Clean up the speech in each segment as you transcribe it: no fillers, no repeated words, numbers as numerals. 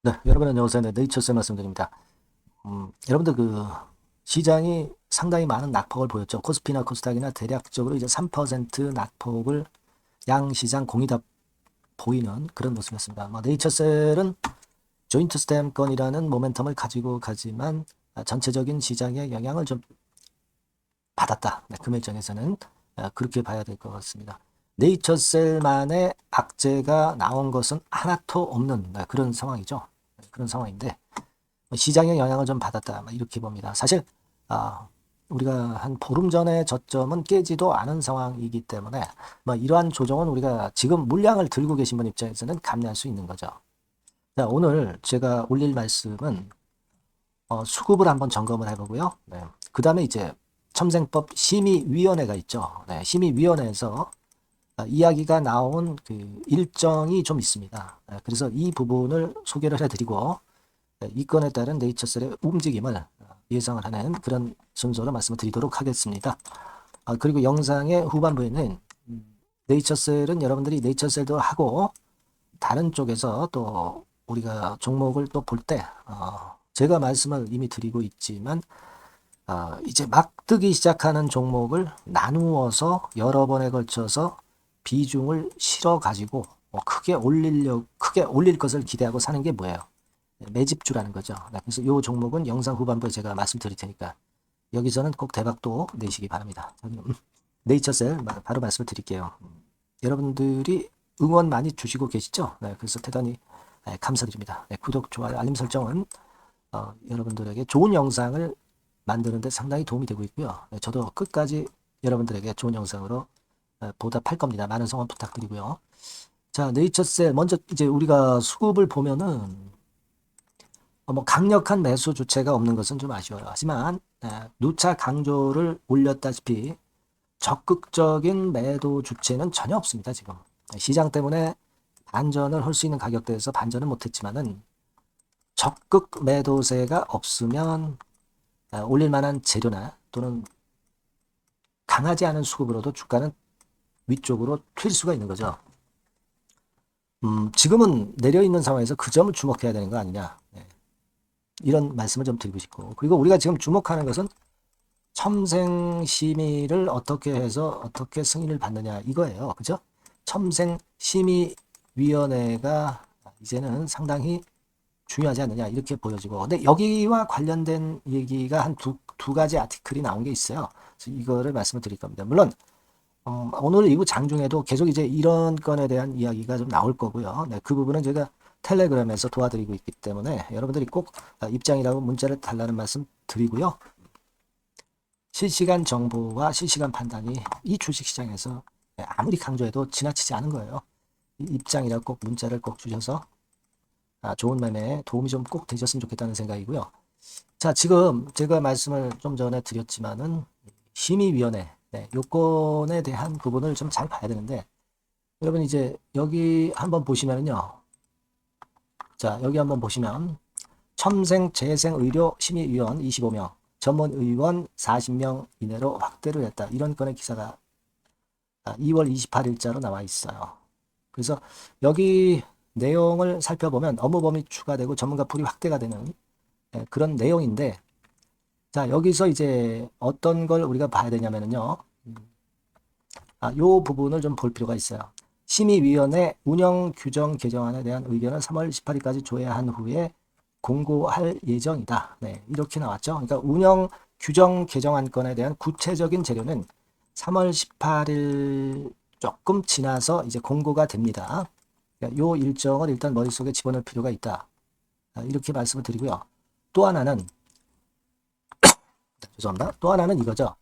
네, 여러분 안녕하세요. 네, 네이처스 말씀드립니다. 여러분들 시장이 상당히 많은 낙폭을 보였죠. 코스피나 코스닥이나 대략적으로 이제 3% 낙폭을 양 시장 공이 다 보이는 그런 모습이었습니다. 네이처셀은 조인트 스탬권이라는 모멘텀을 가지고 가지만 전체적인 시장의 영향을 좀 받았다. 네, 금일정에서는 그렇게 봐야 될 것 같습니다. 네이처셀만의 악재가 나온 것은 하나도 없는 그런 상황이죠. 그런 상황인데 시장의 영향을 좀 받았다 이렇게 봅니다. 사실 우리가 한 보름 전에 저점은 깨지도 않은 상황이기 때문에 이러한 조정은 우리가 지금 물량을 들고 계신 분 입장에서는 감내할 수 있는 거죠. 자, 오늘 제가 올릴 말씀은 수급을 한번 점검을 해보고요. 네. 그 다음에 이제 첨생법 심의위원회가 있죠. 네, 심의위원회에서 이야기가 나온 그 일정이 좀 있습니다. 그래서 이 부분을 소개를 해드리고 이 건에 따른 네이처셀의 움직임을 예상을 하는 그런 순서로 말씀을 드리도록 하겠습니다. 그리고 영상의 후반부에는 네이처셀은 여러분들이 네이처셀도 하고 다른 쪽에서 또 우리가 종목을 또 볼 때 제가 말씀을 이미 드리고 있지만 이제 막 뜨기 시작하는 종목을 나누어서 여러 번에 걸쳐서 비중을 실어 가지고 크게 올릴 것을 기대하고 사는 게 뭐예요? 매집주라는 거죠. 그래서 이 종목은 영상 후반부에 제가 말씀드릴 테니까 여기서는 꼭 대박도 내시기 바랍니다. 네이처셀 바로 말씀을 드릴게요. 여러분들이 응원 많이 주시고 계시죠? 네, 그래서 대단히 감사드립니다. 네, 구독, 좋아요, 알림 설정은 여러분들에게 좋은 영상을 만드는데 상당히 도움이 되고 있고요. 네, 저도 끝까지 여러분들에게 좋은 영상으로 보답할 겁니다. 많은 성원 부탁드리고요. 자, 네이처셀 먼저 이제 우리가 수급을 보면은 강력한 매수 주체가 없는 것은 좀 아쉬워요. 하지만 누차 강조를 올렸다시피 적극적인 매도 주체는 전혀 없습니다. 지금 시장 때문에 반전을 할 수 있는 가격대에서 반전은 못했지만은 적극 매도세가 없으면 올릴 만한 재료나 또는 강하지 않은 수급으로도 주가는 위쪽으로 튈 수가 있는 거죠. 지금은 내려있는 상황에서 그 점을 주목해야 되는 거 아니냐. 네. 이런 말씀을 좀 드리고 싶고, 그리고 우리가 지금 주목하는 것은 첨생 심의를 어떻게 해서 어떻게 승인을 받느냐 이거예요. 그죠? 첨생 심의위원회가 이제는 상당히 중요하지 않느냐 이렇게 보여지고, 근데 여기와 관련된 얘기가 한 두 가지 아티클이 나온 게 있어요. 그래서 이거를 말씀을 드릴 겁니다. 물론 오늘 이후 장중에도 계속 이제 이런 건에 대한 이야기가 좀 나올 거고요. 네, 그 부분은 제가 텔레그램에서 도와드리고 있기 때문에 여러분들이 꼭 입장이라고 문자를 달라는 말씀 드리고요. 실시간 정보와 실시간 판단이 이 주식시장에서 아무리 강조해도 지나치지 않은 거예요. 입장이라고 꼭 문자를 꼭 주셔서 좋은 매매에 도움이 좀 꼭 되셨으면 좋겠다는 생각이고요. 자, 지금 제가 말씀을 좀 전에 드렸지만은 심의위원회 요건에 대한 부분을 좀 잘 봐야 되는데, 여러분 이제 여기 한번 보시면은요. 자, 여기 한번 보시면 첨생 재생의료 심의위원 25명, 전문의원 40명 이내로 확대를 했다. 이런 건의 기사가 2월 28일자로 나와 있어요. 그래서 여기 내용을 살펴보면 업무 범위 추가되고 전문가 풀이 확대가 되는 그런 내용인데, 자, 여기서 이제 어떤 걸 우리가 봐야 되냐면요. 요 부분을 좀 볼 필요가 있어요. 심의위원회 운영 규정 개정안에 대한 의견을 3월 18일까지 조회한 후에 공고할 예정이다. 네, 이렇게 나왔죠. 그러니까 운영 규정 개정안 건에 대한 구체적인 재료는 3월 18일 조금 지나서 이제 공고가 됩니다. 그러니까 요 일정을 일단 머릿속에 집어넣을 필요가 있다. 이렇게 말씀을 드리고요. 또 하나는 죄송합니다. 또 하나는 이거죠.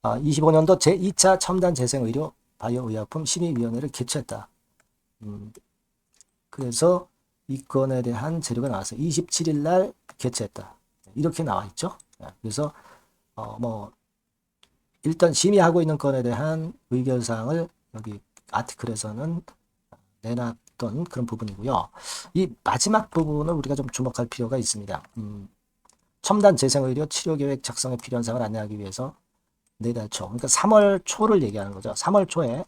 25년도 제2차 첨단 재생의료 바이오의약품 심의위원회를 개최했다. 그래서 이 건에 대한 재료가 나왔어요. 27일 날 개최했다. 이렇게 나와 있죠. 그래서 일단 심의하고 있는 건에 대한 의견사항을 여기 아티클에서는 내놨던 그런 부분이고요. 이 마지막 부분을 우리가 좀 주목할 필요가 있습니다. 첨단 재생의료 치료계획 작성에 필요한 사항을 안내하기 위해서 4달 초, 그러니까 3월 초를 얘기하는 거죠. 3월 초에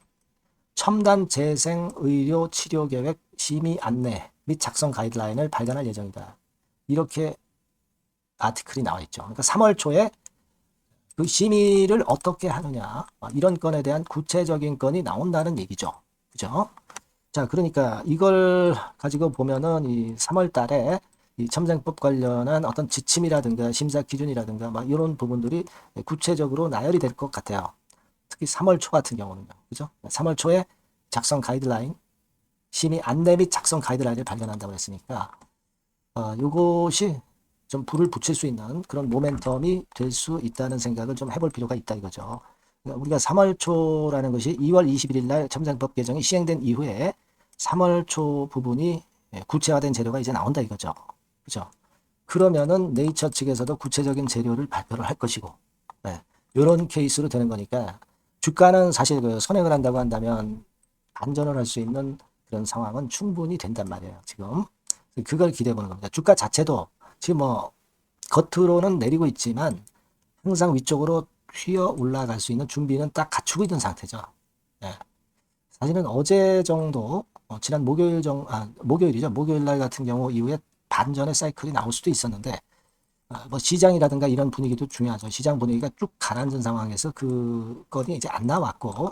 첨단 재생의료 치료계획 심의 안내 및 작성 가이드라인을 발간할 예정이다. 이렇게 아티클이 나와 있죠. 그러니까 3월 초에 그 심의를 어떻게 하느냐, 이런 건에 대한 구체적인 건이 나온다는 얘기죠. 그죠? 자, 그러니까 이걸 가지고 보면은 이 3월 달에 이 첨생법 관련한 어떤 지침이라든가 심사 기준이라든가 막 이런 부분들이 구체적으로 나열이 될 것 같아요. 특히 3월 초 같은 경우는요. 그죠? 3월 초에 작성 가이드라인, 심의 안내 및 작성 가이드라인을 발견한다고 했으니까 요것이 좀 불을 붙일 수 있는 그런 모멘텀이 될 수 있다는 생각을 좀 해볼 필요가 있다 이거죠. 그러니까 우리가 3월 초라는 것이 2월 21일 날 첨생법 개정이 시행된 이후에 3월 초 부분이 구체화된 재료가 이제 나온다 이거죠. 그죠? 그러면은 네이처 측에서도 구체적인 재료를 발표를 할 것이고, 네, 이런 케이스로 되는 거니까 주가는 사실 그 선행을 한다고 한다면 반전을 할 수 있는 그런 상황은 충분히 된단 말이에요. 지금 그걸 기대해 보는 겁니다. 주가 자체도 지금 뭐 겉으로는 내리고 있지만 항상 위쪽으로 휘어 올라갈 수 있는 준비는 딱 갖추고 있는 상태죠. 네. 사실은 어제 정도 지난 목요일이죠. 목요일 날 같은 경우 이후에 반전의 사이클이 나올 수도 있었는데 뭐 시장이라든가 이런 분위기도 중요하죠. 시장 분위기가 쭉 가라앉은 상황에서 그 건이 이제 안 나왔고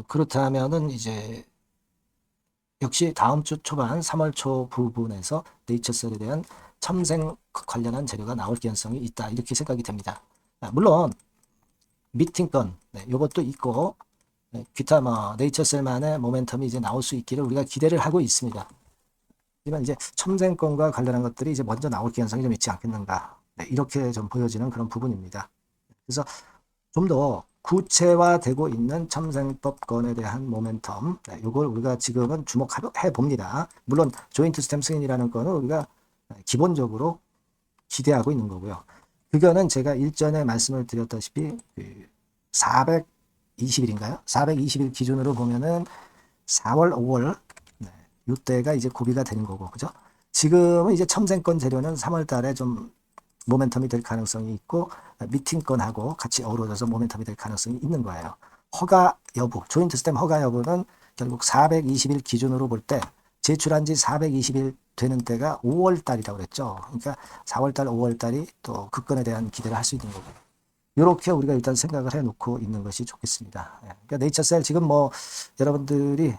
그렇다면은 이제 역시 다음 주 초반 3월 초 부분에서 네이처셀에 대한 첨생 관련한 재료가 나올 가능성이 있다 이렇게 생각이 됩니다. 물론 미팅건 이것도 있고 기타 뭐 네이처셀만의 모멘텀이 이제 나올 수 있기를 우리가 기대를 하고 있습니다. 하지만 이제 첨생건과 관련한 것들이 이제 먼저 나올 가능성이 좀 있지 않겠는가 이렇게 좀 보여지는 그런 부분입니다. 그래서 좀 더 구체화되고 있는 첨생법건에 대한 모멘텀 이걸 우리가 지금은 주목해 봅니다. 물론 조인트 스탬 승인이라는 거는 우리가 기본적으로 기대하고 있는 거고요. 그거는 제가 일전에 말씀을 드렸다시피 420일인가요? 420일 기준으로 보면은 4월, 5월 이때가 이제 고비가 되는 거고, 그죠? 지금은 이제 첨생권 재료는 3월 달에 좀 모멘텀이 될 가능성이 있고 미팅건하고 같이 어우러져서 모멘텀이 될 가능성이 있는 거예요. 허가 여부, 조인트 스탬 허가 여부는 결국 420일 기준으로 볼 때 제출한 지 420일 되는 때가 5월 달이라고 그랬죠. 그러니까 4월 달, 5월 달이 또 그 건에 대한 기대를 할 수 있는 거고. 이렇게 우리가 일단 생각을 해놓고 있는 것이 좋겠습니다. 그러니까 네이처셀 지금 뭐 여러분들이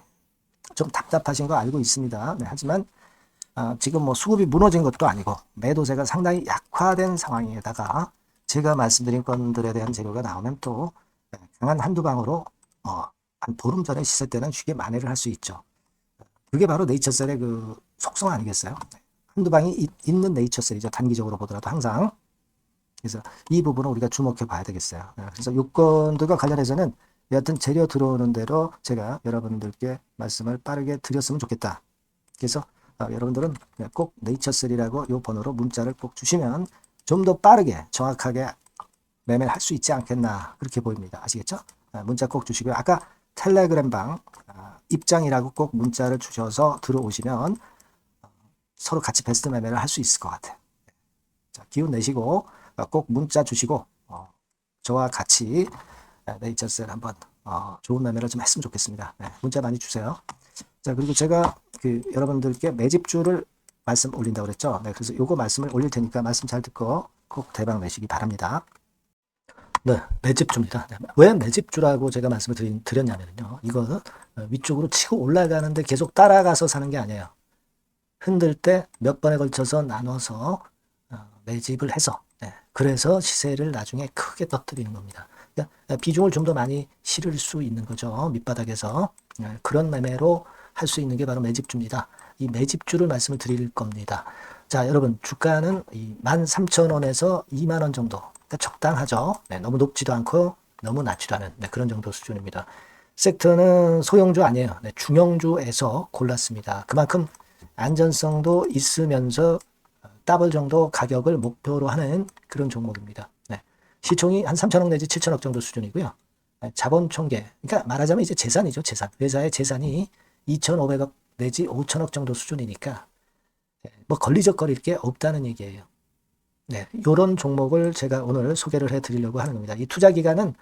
좀 답답하신 거 알고 있습니다. 하지만 지금 뭐 수급이 무너진 것도 아니고 매도세가 상당히 약화된 상황에다가 제가 말씀드린 건들에 대한 재료가 나오면 또 강한 한두 방으로 한 보름 전에 시세 때는 쉽게 만회를 할 수 있죠. 그게 바로 네이처셀의 그 속성 아니겠어요? 한두 방이 있는 네이처셀이죠. 단기적으로 보더라도 항상. 그래서 이 부분을 우리가 주목해 봐야 되겠어요. 그래서 요건들과 관련해서는 여하튼 재료 들어오는 대로 제가 여러분들께 말씀을 빠르게 드렸으면 좋겠다. 그래서 여러분들은 꼭 네이처셀이라고 이 번호로 문자를 꼭 주시면 좀 더 빠르게 정확하게 매매를 할 수 있지 않겠나 그렇게 보입니다. 아시겠죠? 문자 꼭 주시고요. 아까 텔레그램 방 입장이라고 꼭 문자를 주셔서 들어오시면 서로 같이 베스트 매매를 할 수 있을 것 같아요. 자, 기운 내시고 꼭 문자 주시고 저와 같이 네이처셀 한번 좋은 매매를 좀 했으면 좋겠습니다. 문자 많이 주세요. 자, 그리고 제가 여러분들께 매집주를 말씀 올린다고 그랬죠. 그래서 요거 말씀을 올릴 테니까 말씀 잘 듣고 꼭 대박 내시기 바랍니다. 네, 매집주입니다. 왜 매집주라고 제가 말씀을 드렸냐면요. 이거는 위쪽으로 치고 올라가는데 계속 따라가서 사는 게 아니에요. 흔들 때 몇 번에 걸쳐서 나눠서 매집을 해서 그래서 시세를 나중에 크게 터뜨리는 겁니다. 그러니까 비중을 좀 더 많이 실을 수 있는 거죠. 밑바닥에서 그런 매매로 할 수 있는 게 바로 매집주입니다. 이 매집주를 말씀을 드릴 겁니다. 자, 여러분 주가는 13,000원에서 2만원 정도 그러니까 적당하죠. 너무 높지도 않고 너무 낮지도 않은 그런 정도 수준입니다. 섹터는 소형주 아니에요. 중형주에서 골랐습니다. 그만큼 안전성도 있으면서 더블 정도 가격을 목표로 하는 그런 종목입니다. 시총이 한 3천억 내지 7천억 정도 수준이고요. 자본 총계, 그러니까 말하자면 이제 재산이죠. 재산. 회사의 재산이 2,500억 내지 5천억 정도 수준이니까 뭐 걸리적거릴 게 없다는 얘기예요. 이런 종목을 제가 오늘 소개를 해드리려고 하는 겁니다. 이 투자 기간은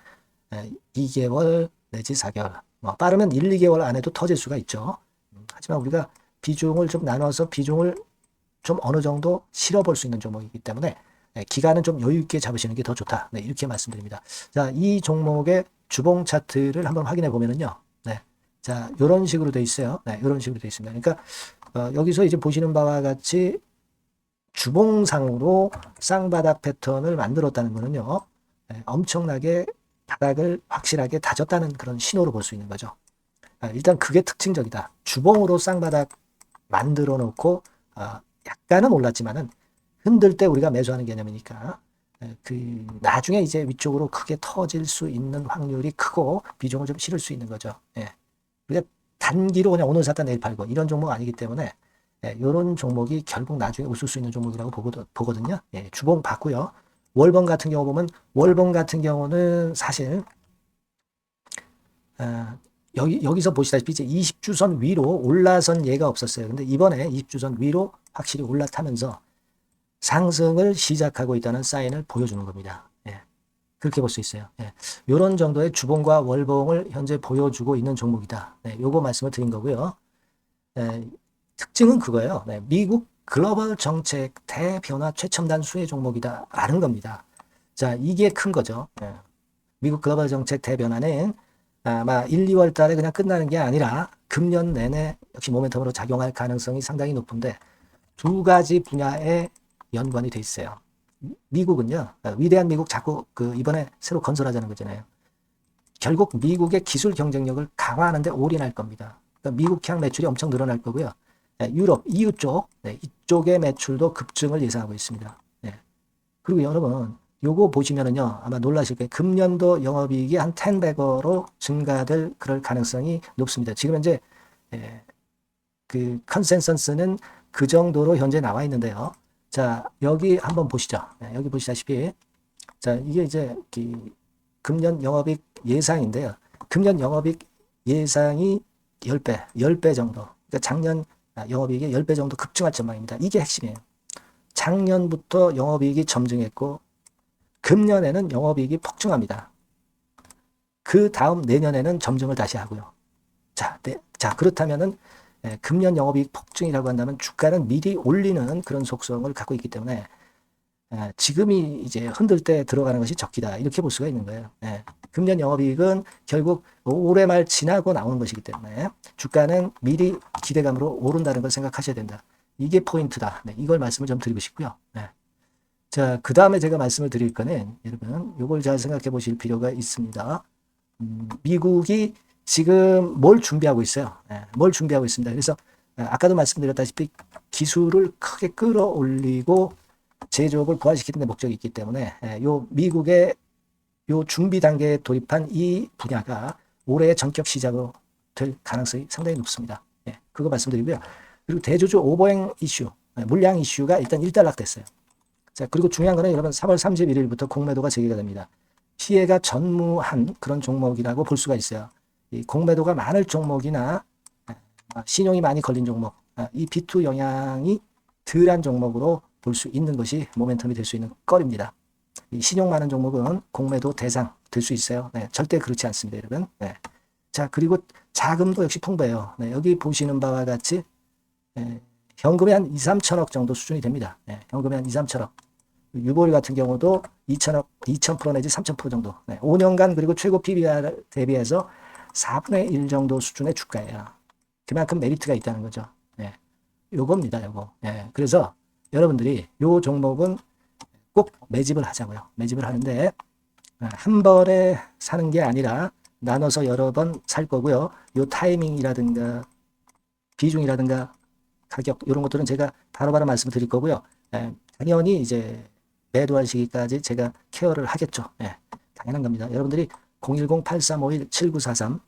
2개월 내지 4개월, 빠르면 1, 2개월 안에도 터질 수가 있죠. 하지만 우리가 비중을 좀 나눠서 비중을 좀 어느 정도 실어볼 수 있는 종목이기 때문에 기간은 좀 여유 있게 잡으시는 게 더 좋다. 네, 이렇게 말씀드립니다. 자, 이 종목의 주봉 차트를 한번 확인해 보면은요. 네. 자, 이런 식으로 돼 있어요. 네, 이런 식으로 돼 있습니다. 그러니까 여기서 이제 보시는 바와 같이 주봉상으로 쌍바닥 패턴을 만들었다는 거는요. 네, 엄청나게 바닥을 확실하게 다졌다는 그런 신호로 볼 수 있는 거죠. 일단 그게 특징적이다. 주봉으로 쌍바닥 만들어 놓고 약간은 올랐지만은 흔들 때 우리가 매수하는 개념이니까 그 나중에 이제 위쪽으로 크게 터질 수 있는 확률이 크고 비중을 좀 실을 수 있는 거죠. 예. 그러니까 단기로 그냥 오늘 샀다 내일 팔고 이런 종목 아니기 때문에 이런 종목이 결국 나중에 웃을 수 있는 종목이라고 보거든요. 예, 주봉 봤고요. 월봉 같은 경우 보면 월봉 같은 경우는 사실 여기서 보시다시피 이제 20주선 위로 올라선 예가 없었어요. 근데 이번에 20주선 위로 확실히 올라타면서 상승을 시작하고 있다는 사인을 보여주는 겁니다. 예. 그렇게 볼 수 있어요. 예. 이런 정도의 주봉과 월봉을 현재 보여주고 있는 종목이다. 네, 요거 말씀을 드린 거고요. 특징은 그거예요. 네, 미국 글로벌 정책 대변화 최첨단 수혜 종목이다 라는 겁니다. 자, 이게 큰 거죠. 예. 미국 글로벌 정책 대변화는 아마 1, 2월 달에 그냥 끝나는 게 아니라 금년 내내 역시 모멘텀으로 작용할 가능성이 상당히 높은데 두 가지 분야에 연관이 돼 있어요. 미국은요, 위대한 미국 자꾸 이번에 새로 건설하자는 거잖아요. 결국 미국의 기술 경쟁력을 강화하는데 올인할 겁니다. 그러니까 미국향 매출이 엄청 늘어날 거고요. 유럽, EU 쪽, 이쪽의 매출도 급증을 예상하고 있습니다. 그리고 여러분, 요거 보시면은요, 아마 놀라실 거예요. 금년도 영업이익이 한 10배로 증가될 그럴 가능성이 높습니다. 지금 현재 그 컨센서스는 그 정도로 현재 나와 있는데요. 자, 여기 한번 보시죠. 여기 보시다시피, 자, 이게 이제 금년 영업이익 예상인데요. 금년 영업이익 예상이 10배 정도. 그러니까 작년 영업이익이 10배 정도 급증할 전망입니다. 이게 핵심이에요. 작년부터 영업이익이 점증했고, 금년에는 영업이익이 폭증합니다. 그 다음 내년에는 점증을 다시 하고요. 자, 그렇다면은 금년 영업이익 폭증이라고 한다면 주가는 미리 올리는 그런 속성을 갖고 있기 때문에 지금이 이제 흔들 때 들어가는 것이 적기다 이렇게 볼 수가 있는 거예요. 금년 영업이익은 결국 올해 말 지나고 나오는 것이기 때문에 주가는 미리 기대감으로 오른다는 걸 생각하셔야 된다. 이게 포인트다. 이걸 말씀을 좀 드리고 싶고요. 자, 그 다음에 제가 말씀을 드릴 거는 여러분 이걸 잘 생각해 보실 필요가 있습니다. 미국이 지금 뭘 준비하고 있어요. 뭘 준비하고 있습니다. 그래서 아까도 말씀드렸다시피 기술을 크게 끌어올리고 제조업을 부활시키는 데 목적이 있기 때문에 요 미국의 요 준비 단계에 돌입한 이 분야가 올해 전격 시작으로 될 가능성이 상당히 높습니다. 그거 말씀드리고요. 그리고 대주주 오버행 이슈, 물량 이슈가 일단 일단락됐어요. 자, 그리고 중요한 거는 여러분 3월 31일부터 공매도가 재개가 됩니다. 피해가 전무한 그런 종목이라고 볼 수가 있어요. 이 공매도가 많을 종목이나 신용이 많이 걸린 종목, 이 B2 영향이 덜한 종목으로 볼 수 있는 것이 모멘텀이 될 수 있는 거리입니다. 이 신용 많은 종목은 공매도 대상 될 수 있어요. 절대 그렇지 않습니다, 여러분. 자, 그리고 자금도 역시 풍부해요. 여기 보시는 바와 같이 현금이 한 2, 3천억 정도 수준이 됩니다. 현금이 한 2, 3천억. 유보리 같은 경우도 2천억, 2,000% 내지 3,000% 정도. 5년간 그리고 최고 PBR 대비해서 4분의 1 정도 수준의 주가예요. 그만큼 메리트가 있다는 거죠. 요겁니다, 요거. 그래서 여러분들이 요 종목은 꼭 매집을 하자고요. 매집을 하는데 한 번에 사는 게 아니라 나눠서 여러 번 살 거고요. 요 타이밍이라든가 비중이라든가 가격 이런 것들은 제가 바로바로 말씀을 드릴 거고요. 당연히 이제 매도할 시기까지 제가 케어를 하겠죠. 당연한 겁니다. 여러분들이 010-8351-7943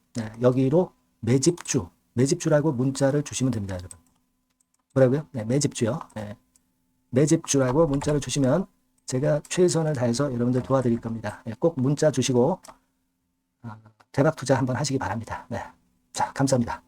여기로 매집주라고 문자를 주시면 됩니다, 여러분. 뭐라고요? 매집주요. 매집주라고 문자를 주시면 제가 최선을 다해서 여러분들 도와드릴 겁니다. 꼭 문자 주시고 대박 투자 한번 하시기 바랍니다. 자, 감사합니다.